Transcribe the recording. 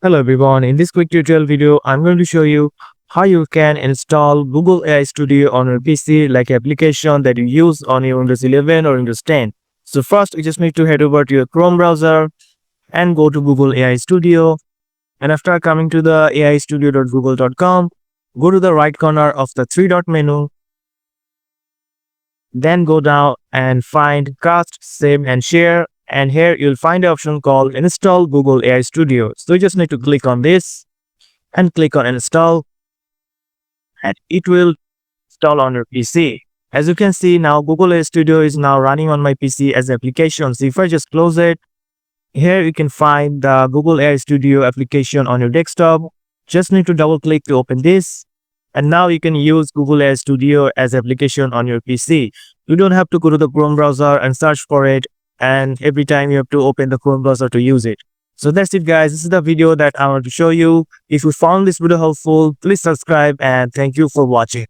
Hello everyone, in this quick tutorial video, I'm going to show you how you can install Google AI Studio on your PC like application that you use on your Windows 11 or Windows 10. So first, you just need to head over to your Chrome browser and go to Google AI Studio. And after coming to the aistudio.google.com, go to the right corner of the three-dot menu. Then go down and find Cast, Save and Share. And here you'll find the option called Install Google AI Studio. So you just need to click on this and click on Install, and it will install on your PC. As you can see now, Google AI Studio is now running on my PC as application. So if I just close it, here you can find the Google AI Studio application on your desktop. Just need to double click to open this. And now you can use Google AI Studio as application on your PC. You don't have to go to the Chrome browser and search for it, and every time you have to open the Chrome browser to use it. So that's it guys, this is the video that I want to show you. If you found this video helpful, please subscribe and thank you for watching.